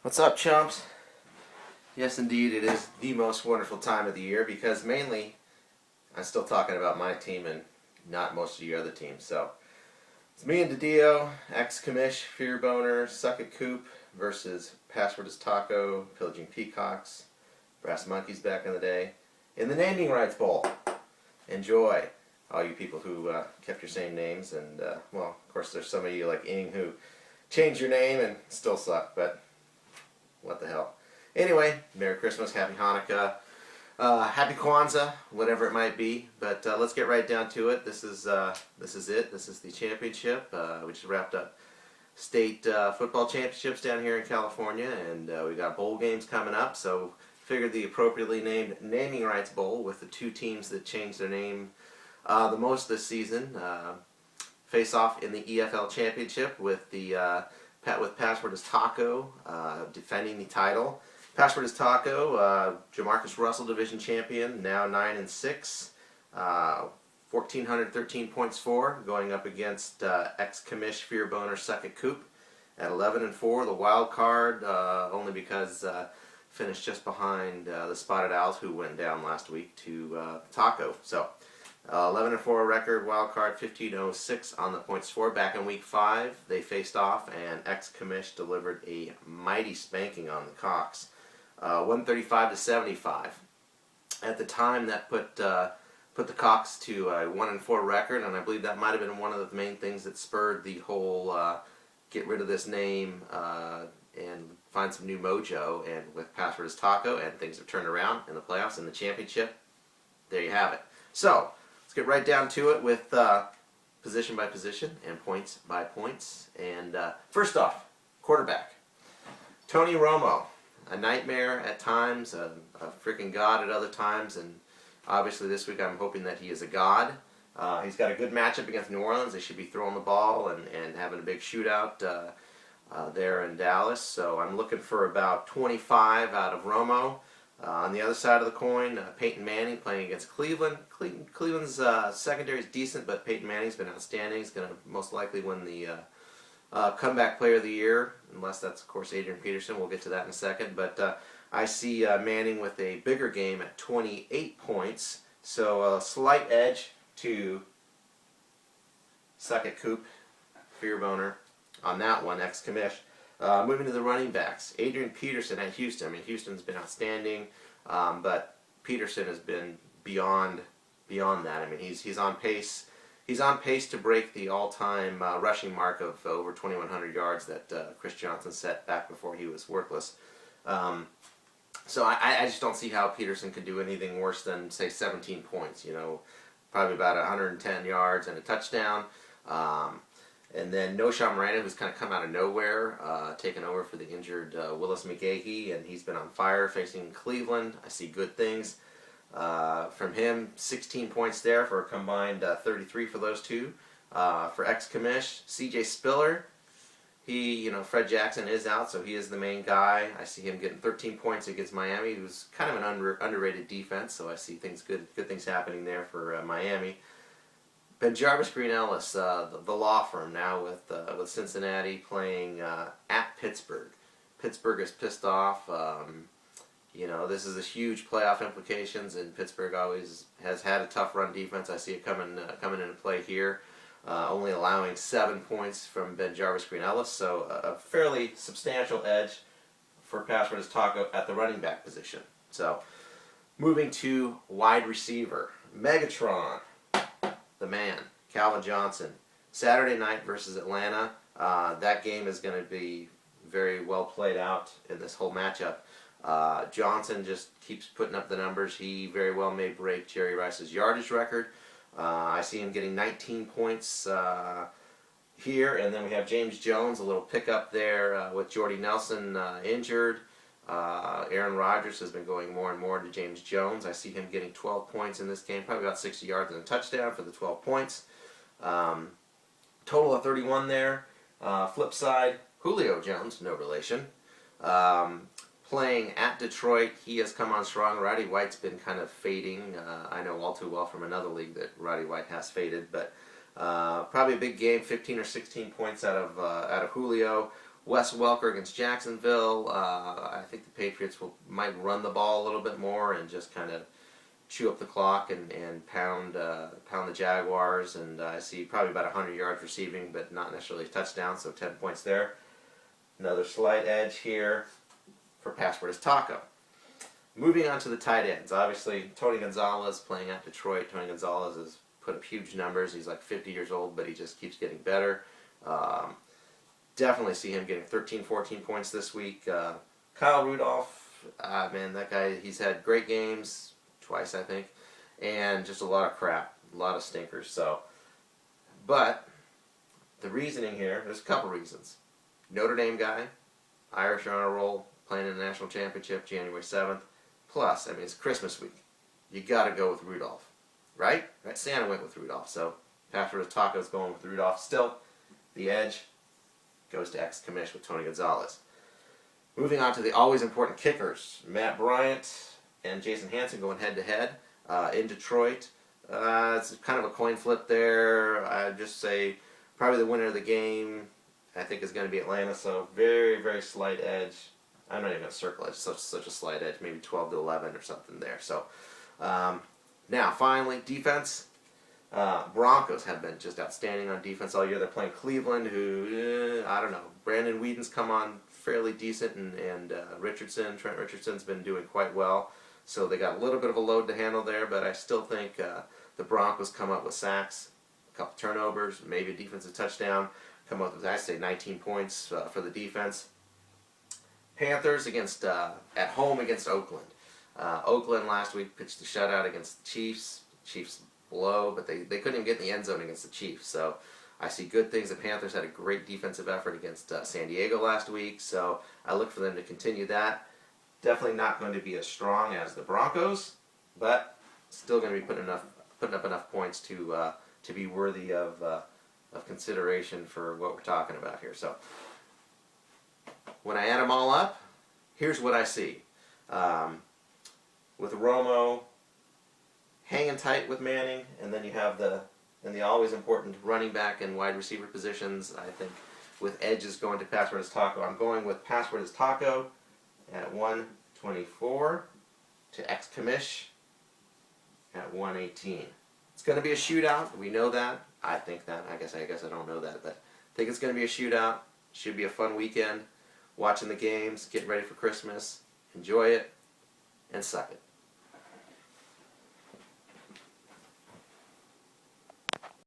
What's up, chumps? Yes, indeed, it is the most wonderful time of the year because mainly I'm still talking about my team and not most of your other teams. So it's me and Didio, ex-commish, Fear Boner, Suck It Coop versus Password is Taco, Pillaging Peacocks, Brass Monkeys back in the day, in the Naming Rights Bowl. Enjoy, all you people who kept your same names, and well, of course, there's some of you like Ing who changed your name and still suck, but what the hell. Anyway, Merry Christmas, Happy Hanukkah, Happy Kwanzaa, whatever it might be. But let's get right down to it. This is it. This is the championship. We just wrapped up state football championships down here in California, and we got bowl games coming up. So figured the appropriately named Naming Rights Bowl with the two teams that changed their name the most this season face off in the EFL Championship with the with Password is Taco defending the title. Password is Taco, Jamarcus Russell Division Champion, now 9-6, 1,413 points for, going up against ex-commish Fear Boner Suck It Coop at 11-4. The wild card, only because finished just behind the Spotted Owls, who went down last week to Taco. So 11-4 record, wild card 15-06 on the points for. Back in week 5, they faced off, and ex-commish delivered a mighty spanking on the Cox, 135-75. At the time, that put the Cox to a 1-4 record, and I believe that might have been one of the main things that spurred the whole get rid of this name and find some new mojo. And with Password is Taco, and things have turned around in the playoffs and the championship. There you have it. So let's get right down to it with position by position and points by points. And first off, quarterback. Tony Romo, a nightmare at times, a freaking god at other times, and obviously this week I'm hoping that he is a god. He's got a good matchup against New Orleans. They should be throwing the ball and having a big shootout there in Dallas. So I'm looking for about 25 out of Romo. On the other side of the coin, Peyton Manning playing against Cleveland. Cleveland's secondary is decent, but Peyton Manning's been outstanding. He's going to most likely win the comeback player of the year, unless that's, of course, Adrian Peterson. We'll get to that in a second. But I see Manning with a bigger game at 28 points. So a slight edge to Suck It Coop, Fear Boner, on that one, ex-commish. Moving to the running backs, Adrian Peterson at Houston. I mean, Houston's been outstanding, but Peterson has been beyond that. I mean, he's on pace. He's on pace to break the all-time rushing mark of over 2,100 yards that Chris Johnson set back before he was worthless. So I just don't see how Peterson could do anything worse than, say, 17 points. You know, probably about 110 yards and a touchdown. And then Noshawn Miranda, who's kind of come out of nowhere, taken over for the injured Willis McGahee, and he's been on fire facing Cleveland. I see good things from him. 16 points there for a combined 33 for those two. For ex-commish, C.J. Spiller, Fred Jackson is out, so he is the main guy. I see him getting 13 points against Miami, who's kind of an underrated defense, so I see good things happening there for Miami. BenJarvus Green-Ellis, the law firm now with Cincinnati playing at Pittsburgh. Pittsburgh is pissed off. This is a huge playoff implications, and Pittsburgh always has had a tough run defense. I see it coming into play here. Only allowing 7 points from BenJarvus Green-Ellis, so a fairly substantial edge for Password is Taco at the running back position. So moving to wide receiver, Megatron. The man, Calvin Johnson. Saturday night versus Atlanta. That game is going to be very well played out in this whole matchup. Johnson just keeps putting up the numbers. He very well may break Jerry Rice's yardage record. I see him getting 19 points here. And then we have James Jones, a little pickup there with Jordy Nelson injured. Aaron Rodgers has been going more and more to James Jones. I see him getting 12 points in this game, probably about 60 yards and a touchdown for the 12 points. Total of 31 there. Flip side, Julio Jones, no relation. Playing at Detroit, he has come on strong. Roddy White's been kind of fading. I know all too well from another league that Roddy White has faded, but probably a big game, 15 or 16 points out of Julio. Wes Welker against Jacksonville. I think the Patriots might run the ball a little bit more and just kind of chew up the clock and pound the Jaguars. And I see probably about 100 yards receiving, but not necessarily a touchdown, so 10 points there. Another slight edge here for Passport is Taco. Moving on to the tight ends. Obviously, Tony Gonzalez playing at Detroit. Tony Gonzalez has put up huge numbers. He's like 50 years old, but he just keeps getting better. Definitely see him getting 13, 14 points this week. Kyle Rudolph, man, that guy, he's had great games, twice I think, and just a lot of crap, a lot of stinkers. So, but the reasoning here, there's a couple reasons. Notre Dame guy, Irish are on a roll, playing in the national championship January 7th. Plus, I mean, it's Christmas week. You got to go with Rudolph, right? Right? Santa went with Rudolph, so Passport is Taco's going with Rudolph. Still, the edge goes to ex-commish with Tony Gonzalez. Moving on to the always important kickers. Matt Bryant and Jason Hanson going head-to-head in Detroit. It's kind of a coin flip there. I'd just say probably the winner of the game, I think, is going to be Atlanta, so very, very slight edge. I'm not even going to circle it. It's such a slight edge, maybe 12 to 11 or something there. So now, finally, defense. Broncos have been just outstanding on defense all year. They're playing Cleveland, who, I don't know. Brandon Whedon's come on fairly decent, and Trent Richardson's been doing quite well. So they got a little bit of a load to handle there, but I still think the Broncos come up with sacks, a couple turnovers, maybe a defensive touchdown, come up with, I say, 19 points for the defense. Panthers at home against Oakland. Oakland last week pitched a shutout against the Chiefs. Chiefs blow, but they couldn't even get in the end zone against the Chiefs. So I see good things. The Panthers had a great defensive effort against San Diego last week, so I look for them to continue that. Definitely not going to be as strong as the Broncos, but still going to be putting up enough points to be worthy of consideration for what we're talking about here. So when I add them all up, here's what I see. With Romo hanging tight with Manning, and then you have the always important running back and wide receiver positions, I think, with edges going to Passport is Taco. I'm going with Passport is Taco at 124 to ex-commish at 118. It's going to be a shootout. We know that. I think that. I guess I don't know that, but I think it's going to be a shootout. Should be a fun weekend. Watching the games, getting ready for Christmas. Enjoy it, and suck it.